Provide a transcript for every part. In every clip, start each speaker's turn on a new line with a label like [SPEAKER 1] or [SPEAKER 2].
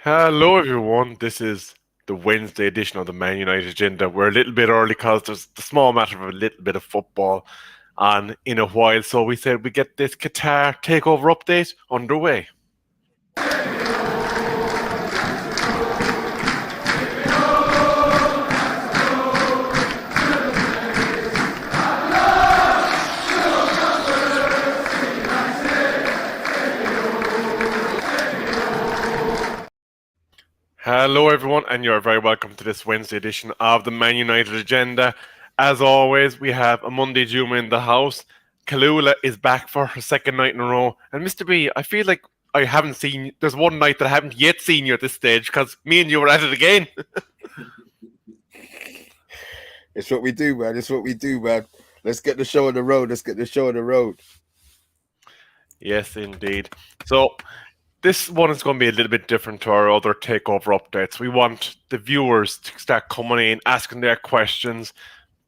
[SPEAKER 1] Hello, everyone. This is the Wednesday edition of the Man United Agenda. We're a little bit early because there's the small matter of a little bit of football on in a while. So we said we get this Qatar Takeover update underway. Hello, everyone, and you're very welcome to this Wednesday edition of the Man United Agenda. As always, we have OMONDI Juma in the house. CALLULA is back for her second night in a row. And Mr. B, I feel like I haven't seen. There's one night that I haven't yet seen you at this stage because me and you were at it again.
[SPEAKER 2] It's what we do, man. It's what we do, man. Let's get the show on the road. Let's get the show on the road.
[SPEAKER 1] Yes, indeed. So this one is going to be a little bit different to our other takeover updates. We want the viewers to start coming in, asking their questions,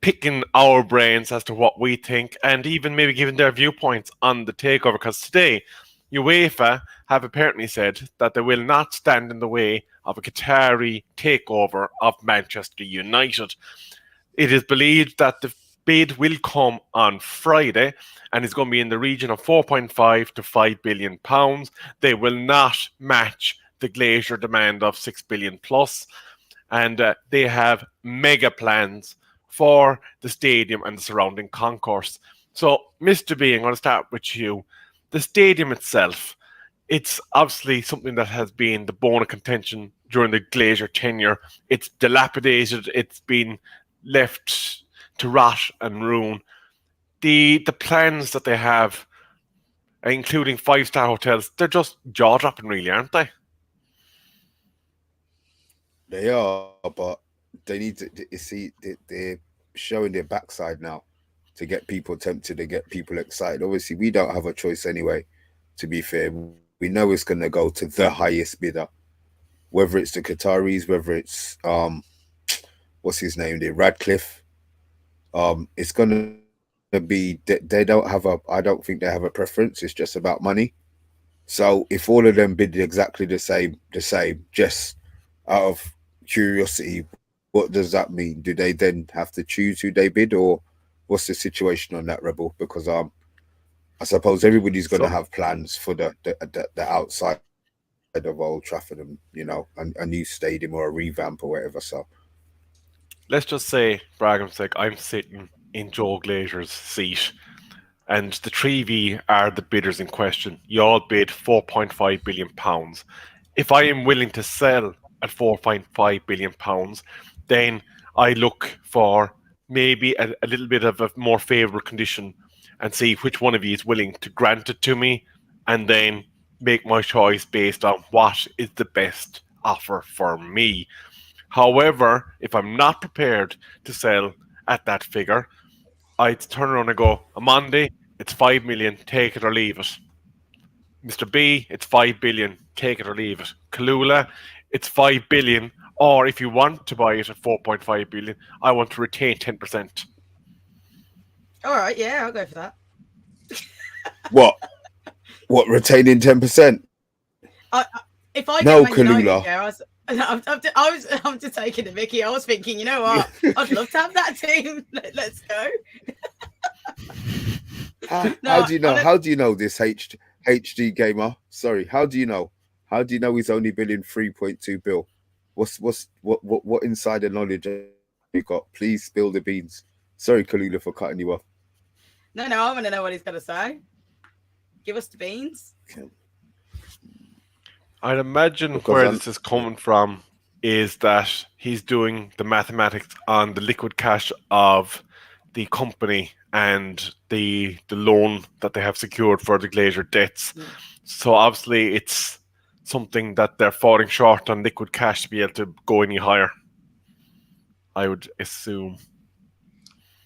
[SPEAKER 1] picking our brains as to what we think, and even maybe giving their viewpoints on the takeover. Because today, UEFA have apparently said that they will not stand in the way of a Qatari takeover of Manchester United. It is believed that the bid will come on Friday and is going to be in the region of 4.5 to 5 billion pounds. They will not match the Glazier demand of 6 billion plus, and they have mega plans for the stadium and the surrounding concourse. So, Mr. B, I'm going to start with you. The stadium itself, it's obviously something that has been the bone of contention during the Glazier tenure. It's dilapidated. It's been left to rot and ruin. The plans that they have, including five-star hotels, they're just jaw-dropping, really, aren't they?
[SPEAKER 2] They are, but they need to see they're showing their backside now to get people tempted, to get people excited. Obviously, we don't have a choice anyway. To be fair, we know it's going to go to the highest bidder, whether it's the Qataris, whether it's what's his name, the Radcliffe. It's going to be they don't have a. I don't think they have a preference. It's just about money. So if all of them bid exactly the same, just out of curiosity, what does that mean? Do they then have to choose who they bid, or what's the situation on that, Rebel? Because I suppose everybody's going to have plans for the outside of Old Trafford, and a new stadium or a revamp or whatever. So
[SPEAKER 1] let's just say, for argument's sake, I'm sitting in Joe Glazier's seat, and the 3V are the bidders in question. You all bid £4.5 billion. If I am willing to sell at £4.5 billion, then I look for maybe a little bit of a more favourable condition and see which one of you is willing to grant it to me, and then make my choice based on what is the best offer for me. However, if I'm not prepared to sell at that figure, I'd turn around and go, OMONDI, it's 5 million, take it or leave it. Mr. B, it's 5 billion, take it or leave it. CALLULA, it's 5 billion, or if you want to buy it at 4.5 billion, I want to retain 10%.
[SPEAKER 3] All right, yeah, I'll go for that.
[SPEAKER 2] what retaining 10%?
[SPEAKER 3] If I
[SPEAKER 2] no,
[SPEAKER 3] get Man United,
[SPEAKER 2] CALLULA.
[SPEAKER 3] Yeah, I'm just taking the Mickey. I was thinking, you know what? I'd love to have that team. Let's go.
[SPEAKER 2] How do you know? How do you know this HD gamer? Sorry, how do you know? How do you know he's only billing 3.2 bill? What insider knowledge have you got? Please spill the beans. Sorry, CALLULA, for cutting you off.
[SPEAKER 3] No, I want to know what he's going to say. Give us the beans.
[SPEAKER 2] Okay.
[SPEAKER 1] I'd imagine where this is coming from is that he's doing the mathematics on the liquid cash of the company and the loan that they have secured for the Glazier debts. Yeah. So obviously it's something that they're falling short on liquid cash to be able to go any higher, I would assume.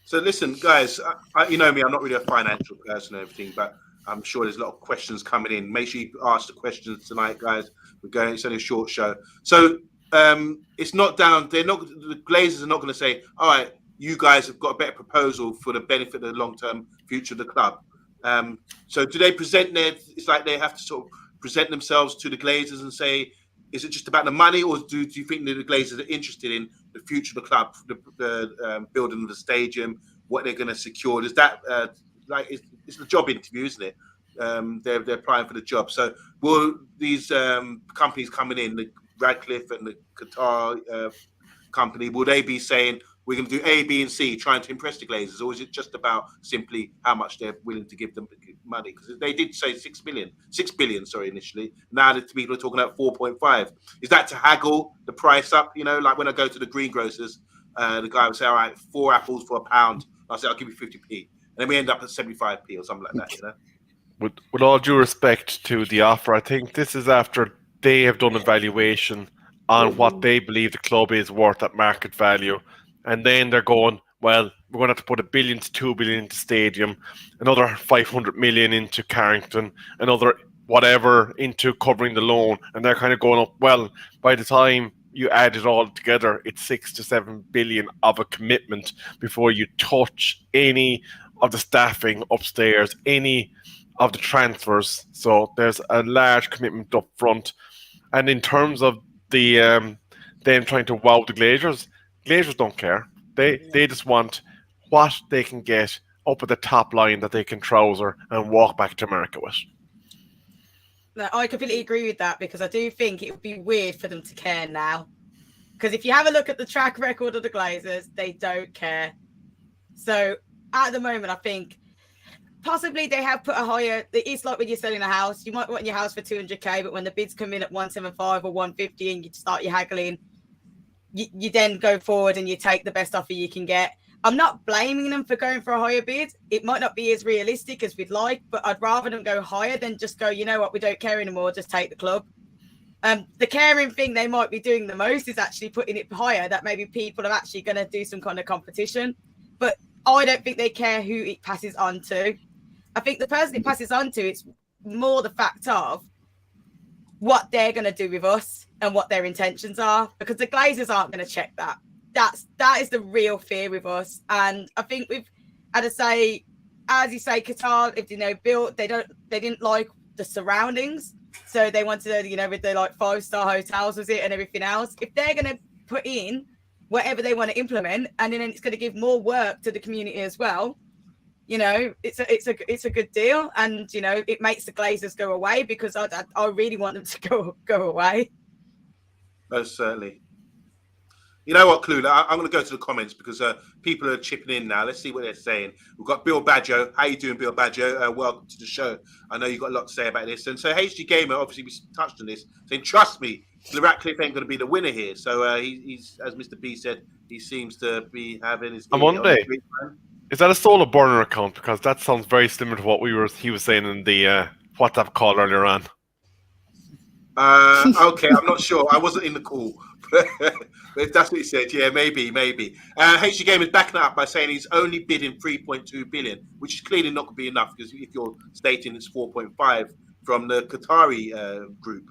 [SPEAKER 4] So listen, guys, you know me, I'm not really a financial person or everything, but I'm sure there's a lot of questions coming in. Make sure you ask the questions tonight, guys. It's only a short show. So it's not down. The Glazers are not going to say, all right, you guys have got a better proposal for the benefit of the long-term future of the club. So do they present it's like they have to sort of present themselves to the Glazers and say, is it just about the money, or do you think that the Glazers are interested in the future of the club, the building of the stadium, what they're going to secure? Is that it's the job interview, isn't it? They're applying for the job. So will these companies coming in, the Radcliffe and the Qatar company, will they be saying we're going to do A, B, and C, trying to impress the Glazers, or is it just about simply how much they're willing to give them money? Because they did say 6 billion, initially. Now the people are talking about 4.5. Is that to haggle the price up? You know, like when I go to the greengrocers, the guy would say, all right, 4 apples for £1. I'll say, I'll give you 50p. And then we end up at 75p or something like that, you know?
[SPEAKER 1] With all due respect to the offer, I think this is after they have done a valuation on what they believe the club is worth at market value. And then they're going, well, we're going to have to put $1 billion to $2 billion into stadium, another 500 million into Carrington, another whatever into covering the loan. And they're kind of going up, well, by the time you add it all together, it's 6 to 7 billion of a commitment before you touch any of the staffing upstairs, any of the transfers. So there's a large commitment up front. And in terms of the them trying to wow the Glazers don't care. They just want what they can get up at the top line that they can trouser and walk back to market with.
[SPEAKER 3] No, I completely agree with that, because I do think it would be weird for them to care now. Because if you have a look at the track record of the Glazers, they don't care. So at the moment, I think possibly they have put a higher. It's like when you're selling a house, you might want your house for 200k, but when the bids come in at 175 or 150 and you start your haggling, you then go forward and you take the best offer you can get. I'm not blaming them for going for a higher bid. It might not be as realistic as we'd like, but I'd rather them go higher than just go, you know what, we don't care anymore, just take the club. The caring thing they might be doing the most is actually putting it higher, that maybe people are actually going to do some kind of competition. But I don't think they care who it passes on to. I think the person it passes on to, it's more the fact of what they're going to do with us and what their intentions are, because the Glazers aren't going to check that. That is the real fear with us. And I think we've, as you say, Qatar, if built, they didn't like the surroundings, so they wanted to, with the like 5-star hotels, was it, and everything else. If they're going to put in whatever they want to implement, and then it's going to give more work to the community as well, it's a good deal, and it makes the Glazers go away, because I really want them to go away.
[SPEAKER 4] Most certainly. You know what, Clula? I'm going to go to the comments, because people are chipping in now. Let's see what they're saying. We've got Bill Badger. How you doing, Bill Badger? Welcome to the show. I know you've got a lot to say about this. And so HG Gamer, obviously we touched on this, saying, trust me, the Ratcliffe ain't going to be the winner here. So he's, as Mr. B said, he seems to be having his...
[SPEAKER 1] OMONDI. Is that a solar burner account? Because that sounds very similar to what he was saying in the WhatsApp call earlier on.
[SPEAKER 4] Okay, I'm not sure. I wasn't in the call. But if that's what he said, yeah, maybe. HG Game is backing up by saying he's only bidding 3.2 billion, which is clearly not going to be enough, because if you're stating it's 4.5 from the Qatari group.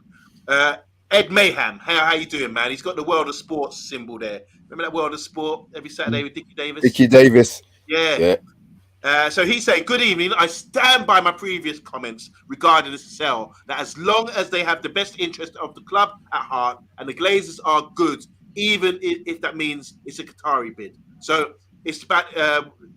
[SPEAKER 4] Ed Mayhem, how you doing, man? He's got the World of Sports symbol there. Remember that World of Sport every Saturday with Dickie Davis?
[SPEAKER 2] Dickie Davis.
[SPEAKER 4] Yeah. So he's saying, good evening. I stand by my previous comments regarding the sell, that as long as they have the best interest of the club at heart and the Glazers are good, even if that means it's a Qatari bid. So it's about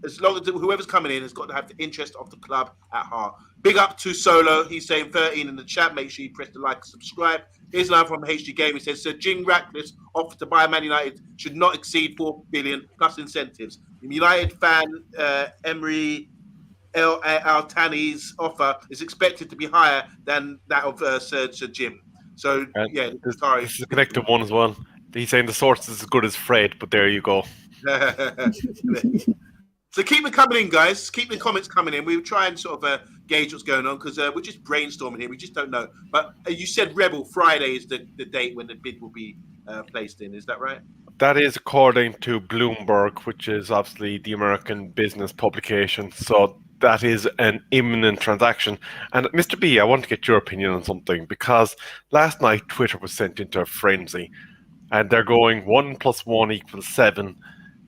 [SPEAKER 4] as long as whoever's coming in has got to have the interest of the club at heart. Big up to Solo. He's saying 13 in the chat. Make sure you press the like and subscribe. Here's another from HG Game. He says, Sir Jim Ratcliffe's offer to buy Man United should not exceed 4 billion plus incentives. The United fan Emery Al-Tani's offer is expected to be higher than that of Sir Jim. So, yeah, sorry.
[SPEAKER 1] This is a connected one as well. He's saying the source is as good as Fred, but there you go.
[SPEAKER 4] So keep them coming in, guys. Keep the comments coming in. We'll try and sort of gauge what's going on, because we're just brainstorming here. We just don't know. But you said Rebel Friday is the date when the bid will be placed in. Is that right?
[SPEAKER 1] That is according to Bloomberg, which is obviously the American business publication. So that is an imminent transaction. And Mr. B, I want to get your opinion on something, because last night Twitter was sent into a frenzy, and they're going 1 + 1 = 7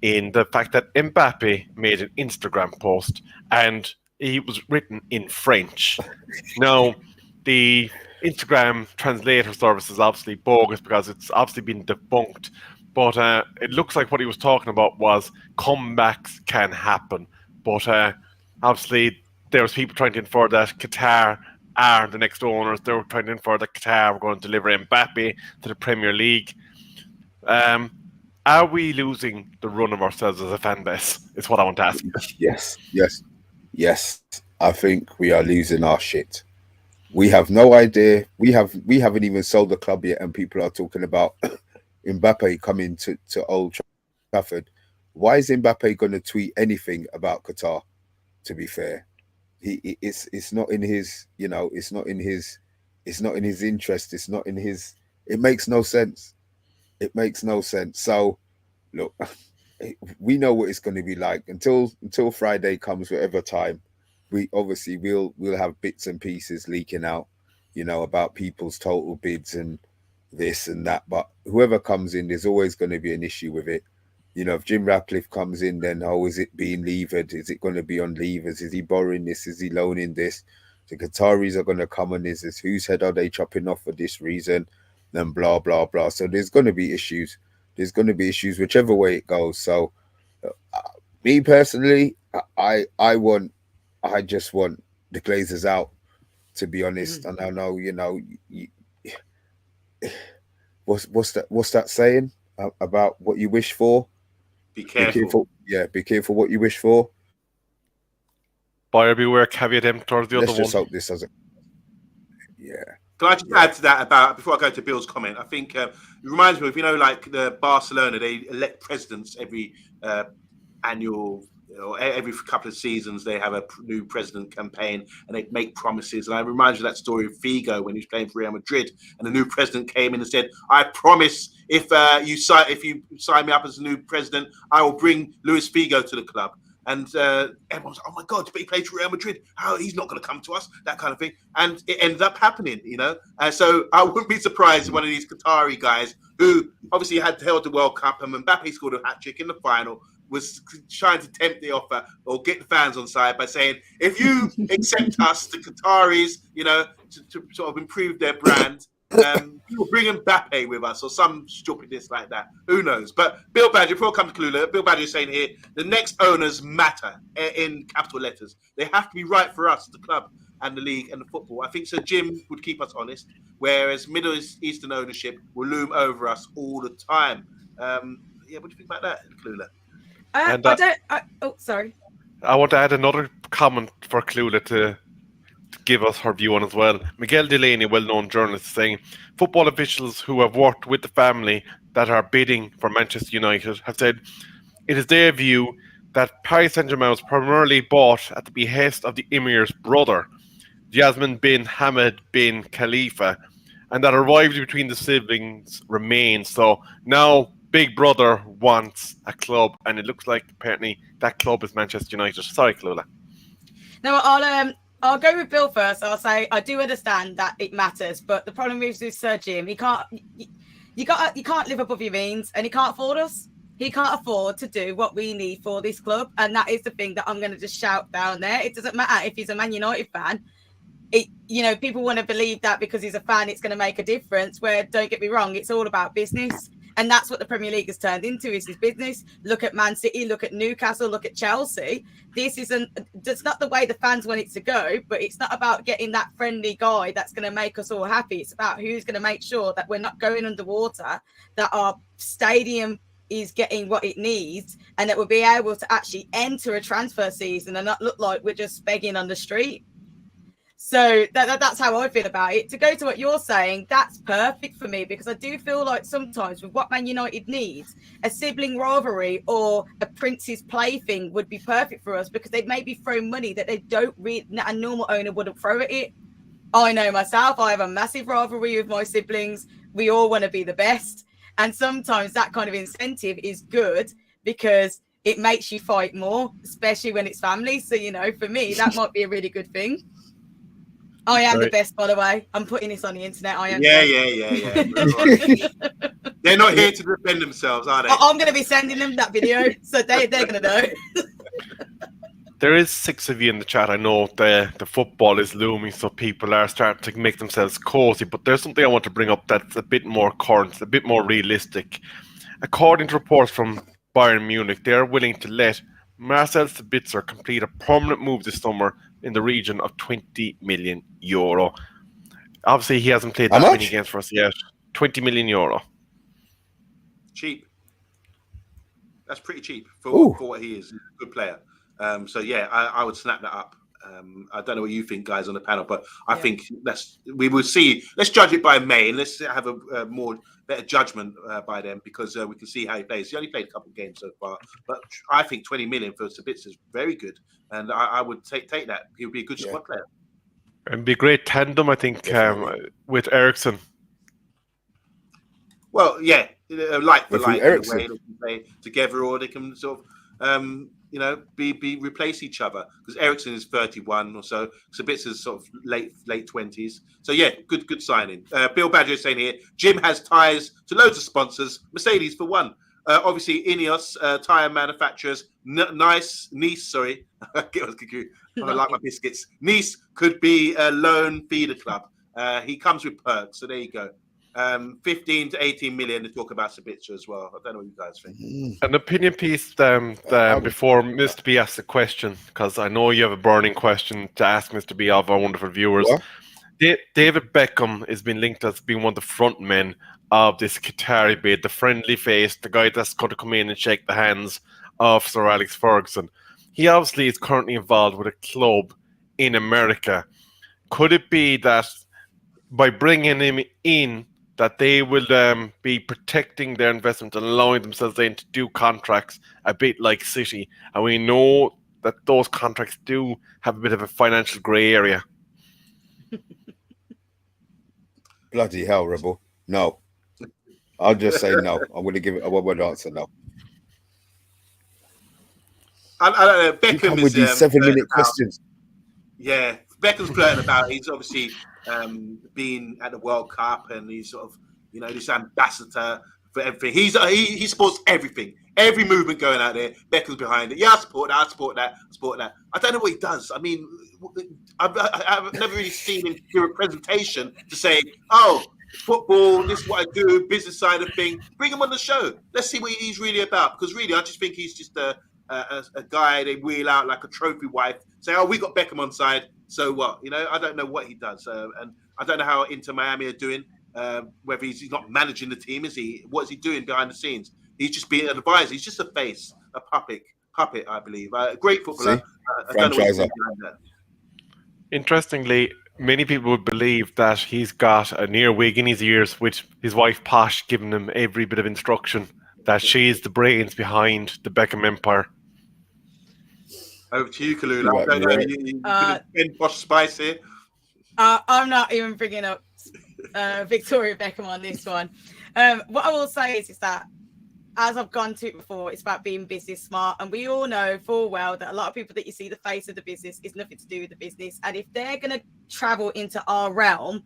[SPEAKER 1] in the fact that Mbappe made an Instagram post and it was written in French. Now, the Instagram translator service is obviously bogus because it's obviously been debunked. But it looks like what he was talking about was comebacks can happen. But obviously, there was people trying to infer that Qatar are the next owners. They were trying to infer that Qatar were going to deliver Mbappe to the Premier League. Are we losing the run of ourselves as a fan base? Is what I want to ask.
[SPEAKER 2] Yes. I think we are losing our shit. We have no idea. We haven't even sold the club yet, and people are talking about Mbappe coming to Old Trafford. Why is Mbappe going to tweet anything about Qatar? To be fair, it's not in his, it's not in his interest. It's not in his. It makes no sense. It makes no sense. So, look, we know what it's going to be like until Friday comes, whatever time. We'll have bits and pieces leaking out, about people's total bids and this and that. But whoever comes in, there's always going to be an issue with it. If Jim Ratcliffe comes in, then is it being levered? Is it going to be on levers? Is he borrowing this? Is he loaning this? The Qataris are going to come on this. Whose head are they chopping off for this reason? Then blah, blah, blah. So there's going to be issues. There's going to be issues whichever way it goes. So me personally, I just want the Glazers out, to be honest. And I know, what's that saying about what you wish for?
[SPEAKER 4] Be careful.
[SPEAKER 2] Be careful what you wish for.
[SPEAKER 1] Buyer beware, caveat emptor, the other one.
[SPEAKER 2] Let's just hope this doesn't. Yeah.
[SPEAKER 4] Can I just add to that before I go to Bill's comment? I think it reminds me of, like the Barcelona, they elect presidents every annual, every couple of seasons they have a new president campaign and they make promises. And I remind you of that story of Figo when he was playing for Real Madrid and the new president came in and said, I promise if you sign me up as a new president, I will bring Luis Figo to the club. And everyone's like, oh my God, but he played for Real Madrid. How he's not going to come to us, that kind of thing. And it ended up happening, So I wouldn't be surprised if one of these Qatari guys who obviously had held the World Cup and Mbappe scored a hat-trick in the final was trying to tempt the offer or get the fans on side by saying, if you accept us, the Qataris, to sort of improve their brand, we'll bring Mbappe with us or some stupidness like that. Who knows? But Bill Badger, before I come to CALLULA, Bill Badger is saying here, the next owners matter in capital letters. They have to be right for us, the club and the league and the football. I think Sir Jim would keep us honest, whereas Middle Eastern ownership will loom over us all the time. What do you think about that, CALLULA?
[SPEAKER 3] Sorry.
[SPEAKER 1] I want to add another comment for CALLULA to give us her view on as well. Miguel Delaney, well-known journalist, saying football officials who have worked with the family that are bidding for Manchester United have said it is their view that Paris Saint-Germain was primarily bought at the behest of the Emir's brother, Jasmine bin Hamad bin Khalifa, and that a rivalry between the siblings remains. So now Big Brother wants a club, and it looks like apparently that club is Manchester United. Sorry, CALLULA.
[SPEAKER 3] No, I'll go with Bill first. I'll say I do understand that it matters, but the problem is with Sir Jim, you can't live above your means, and he can't afford us. He can't afford to do what we need for this club, and that is the thing that I'm going to just shout down there. It doesn't matter if he's a Man United fan. People want to believe that because he's a fan, it's going to make a difference. Where, don't get me wrong, it's all about business. And that's what the Premier League has turned into, is his business. Look at Man City, look at Newcastle, look at Chelsea. That's not the way the fans want it to go, but it's not about getting that friendly guy that's going to make us all happy. It's about who's going to make sure that we're not going underwater, that our stadium is getting what it needs, and that we'll be able to actually enter a transfer season and not look like we're just begging on the street. So that's how I feel about it. To go to what you're saying, that's perfect for me, because I do feel like sometimes with what Man United needs, a sibling rivalry or a Prince's plaything would be perfect for us, because they'd maybe throw money that they don't really, a normal owner wouldn't throw at it. I know myself, I have a massive rivalry with my siblings. We all want to be the best. And sometimes that kind of incentive is good because it makes you fight more, especially when it's family. So, for me, that might be a really good thing. I am the best, by the way. I'm putting this on the internet. I am.
[SPEAKER 4] Yeah. They're not here to defend themselves, are they?
[SPEAKER 3] I'm going to be sending them that video, so they're going to know.
[SPEAKER 1] There is 6 of you in the chat. I know the football is looming, so people are starting to make themselves cozy. But there's something I want to bring up that's a bit more current, a bit more realistic. According to reports from Bayern Munich, they are willing to let Marcel Sabitzer complete a permanent move this summer in the region of 20 million euro. Obviously, he hasn't played
[SPEAKER 2] How
[SPEAKER 1] that many
[SPEAKER 2] much?
[SPEAKER 1] games for us yet. 20 million euro.
[SPEAKER 4] Cheap. That's pretty cheap
[SPEAKER 2] Ooh.
[SPEAKER 4] for what he is. He's a good player. So yeah, I would snap that up. I don't know what you think, guys, on the panel, but I think we will see. Let's judge it by May, and let's have a better judgment by then, because we can see how he plays. He only played a couple of games so far, but I think 20 million for Sabitzer is very good, and I would take that. He would be a good squad player.
[SPEAKER 1] And be a great tandem, I think, with Ericsson.
[SPEAKER 4] Well, yeah, like for
[SPEAKER 2] With
[SPEAKER 4] like, in
[SPEAKER 2] Eriksen.
[SPEAKER 4] a way they can play together, or they can sort of, be replace each other. Because Ericsson is 31 or so, Sabitzer's sort of late 20s. So yeah, good signing. Bill Badger is saying here, Jim has ties to loads of sponsors. Mercedes for one. Obviously, Ineos, tire manufacturers. Nice sorry, I like my biscuits. Nice could be a lone feeder club. He comes with perks, so there you go. 15 to 18 million to talk about Sabitzer as well. I don't know what you guys think.
[SPEAKER 1] An opinion piece before Mr. B asks a question, because I know you have a burning question to ask Mr. B of our wonderful viewers.
[SPEAKER 2] What?
[SPEAKER 1] David Beckham has been linked as being one of the front men of this Qatari bid, the friendly face, the guy that's going to come in and shake the hands of Sir Alex Ferguson. He obviously is currently involved with a club in America. Could it be that by bringing him in, that they will be protecting their investment and allowing themselves in to do contracts a bit like City? And we know that those contracts do have a bit of a financial grey area.
[SPEAKER 2] Bloody hell, Rebel. No. I'll just say no. I'm going to give it a one-word answer, no.
[SPEAKER 4] I don't know. Beckham
[SPEAKER 2] You come
[SPEAKER 4] is
[SPEAKER 2] with these 7-minute questions.
[SPEAKER 4] Yeah, Beckham's flirting about. He's obviously been at the World Cup, and he's sort of, this ambassador for everything. He supports everything, every movement going out there. Beckham's behind it. Yeah, I support that. I don't know what he does. I mean, I've never really seen him do a presentation to say, "Oh, football, this is what I do, business side of thing." Bring him on the show. Let's see what he's really about. Because really, I just think he's just a guy they wheel out like a trophy wife. Say, "Oh, we got Beckham on side. So what?" I don't know what he does, and I don't know how Inter Miami are doing. Whether he's not managing the team, is he? What is he doing behind the scenes? He's just being an advisor. He's just a face, a puppet, I believe. A great footballer. I don't know what he's doing behind that.
[SPEAKER 1] Interestingly, many people would believe that he's got a near wig in his ears, with his wife Posh giving him every bit of instruction, that she's the brains behind the Beckham empire.
[SPEAKER 4] Over to you, Callula. I don't know. You been Posh Spice here.
[SPEAKER 3] I'm not even bringing up Victoria Beckham on this one. What I will say is that, as I've gone to it before, it's about being business smart. And we all know full well that a lot of people that you see the face of the business is nothing to do with the business. And if they're going to travel into our realm,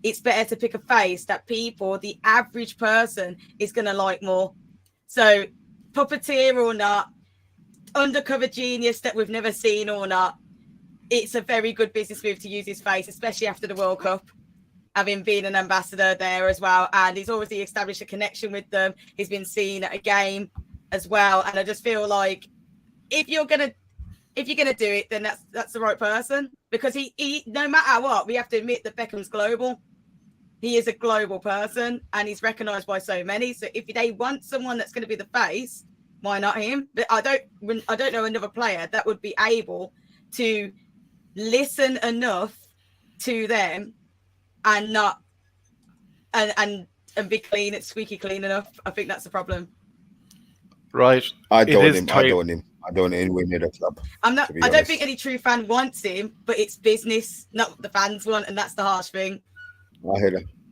[SPEAKER 3] it's better to pick a face that people, the average person, is going to like more. So puppeteer or not, undercover genius that we've never seen or not, it's a very good business move to use his face, especially after the World Cup, having been an ambassador there as well. And he's obviously established a connection with them. He's been seen at a game as well. And I just feel like if you're gonna do it, then that's the right person, because he no matter what, we have to admit that Beckham's global. He is a global person, and he's recognized by so many. So if they want someone that's going to be the face, why not him? But I don't know another player that would be able to listen enough to them and not and be clean, it's squeaky clean enough. I think that's the problem.
[SPEAKER 1] Right.
[SPEAKER 2] I don't want him anywhere near the club.
[SPEAKER 3] I don't think any true fan wants him, but it's business, not what the fans want, and that's the harsh thing.
[SPEAKER 2] I hear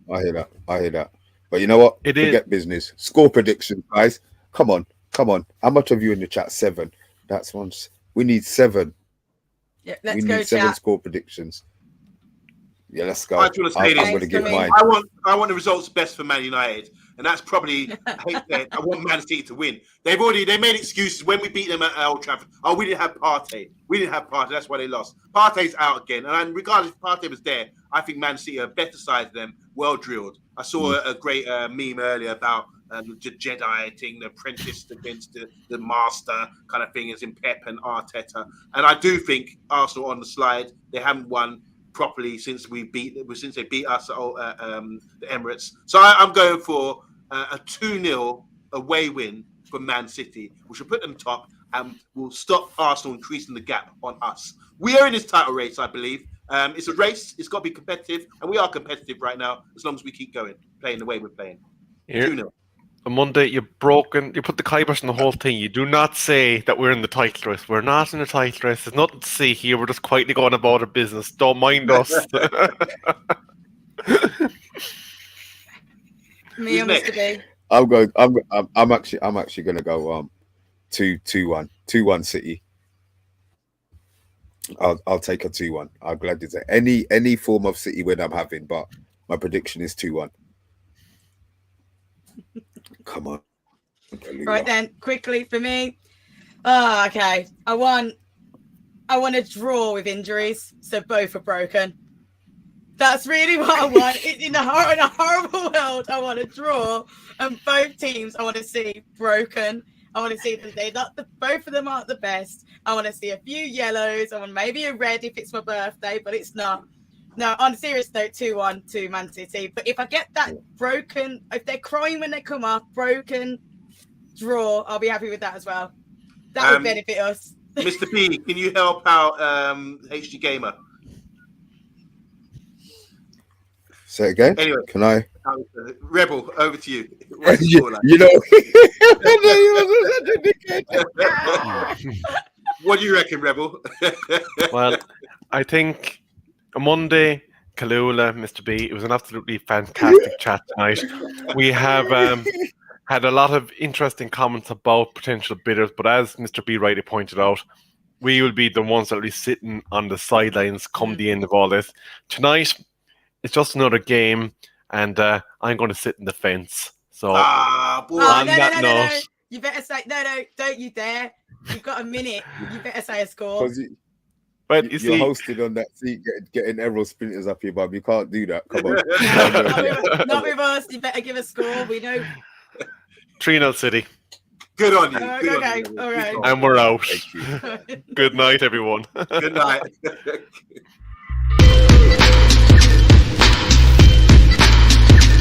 [SPEAKER 2] that. But you know what? Forget business. Score predictions, guys. Come on. How much of you in the chat? 7. That's once. We need 7.
[SPEAKER 3] Yeah,
[SPEAKER 2] we need 7 score predictions. Yeah, let's go.
[SPEAKER 4] I just want to say this.
[SPEAKER 2] I'm going to give mine.
[SPEAKER 4] I want the results best for Man United, and that's probably I want Man City to win. They made excuses when we beat them at Old Trafford. Oh, we didn't have Partey. That's why they lost. Partey's out again, and regardless if Partey was there, I think Man City are better side than them, well drilled. I saw a great meme earlier about the Jedi thing, the apprentice against the master kind of thing, as in Pep and Arteta. And I do think Arsenal on the slide, they haven't won properly since they beat us at the Emirates. So I'm going for a 2-0 away win for Man City, which will put them top and will stop Arsenal increasing the gap on us. We are in this title race, I believe. It's a race. It's got to be competitive, and we are competitive right now as long as we keep going, playing the way we're playing. 2-0.
[SPEAKER 1] On Monday, you put the kibosh on the whole thing. You do not say that we're in the title race. We're not in the title race. There's nothing to see here. We're just quietly going about our business. Don't mind us.
[SPEAKER 3] Me and Mr. B.
[SPEAKER 2] I'm actually gonna go 2-1 City. I'll take a 2-1. I'm glad to say any form of City win I'm having, but my prediction is 2-1. Come on.
[SPEAKER 3] Right then, quickly for me. Okay. I want a draw with injuries, so both are broken. That's really what I want. In a horrible world, I want a draw, and both teams I want to see broken. I want to see that both of them aren't the best. I want to see a few yellows. I want maybe a red if it's my birthday, but it's not. No, on a serious note, 2-1 to Man City. But if I get that broken, if they're crying when they come up, broken draw, I'll be happy with that as well. That would benefit us.
[SPEAKER 4] Mr. B, can you help out HG Gamer?
[SPEAKER 2] Say it again.
[SPEAKER 4] Anyway,
[SPEAKER 2] can I?
[SPEAKER 4] Rebel, over to you.
[SPEAKER 2] You know,
[SPEAKER 4] what do you reckon, Rebel?
[SPEAKER 1] Well, I think on Monday, CALLULA, Mr. B, it was an absolutely fantastic chat tonight. We have had a lot of interesting comments about potential bidders, but as Mr. B rightly pointed out, we will be the ones that will be sitting on the sidelines come the end of all this. Tonight, it's just another game, and I'm going to sit in the fence. So,
[SPEAKER 3] no. You better say, no, don't you dare. You've got a minute. You better say a score.
[SPEAKER 2] But you're hosted on that seat, getting Errol Splinters up here, but you can't do that. Come on.
[SPEAKER 3] Not with us. You better give a score. We know.
[SPEAKER 1] 3-0 City.
[SPEAKER 4] Good on you.
[SPEAKER 3] Okay, all right.
[SPEAKER 1] And we're out. Good night, everyone.
[SPEAKER 4] Good night.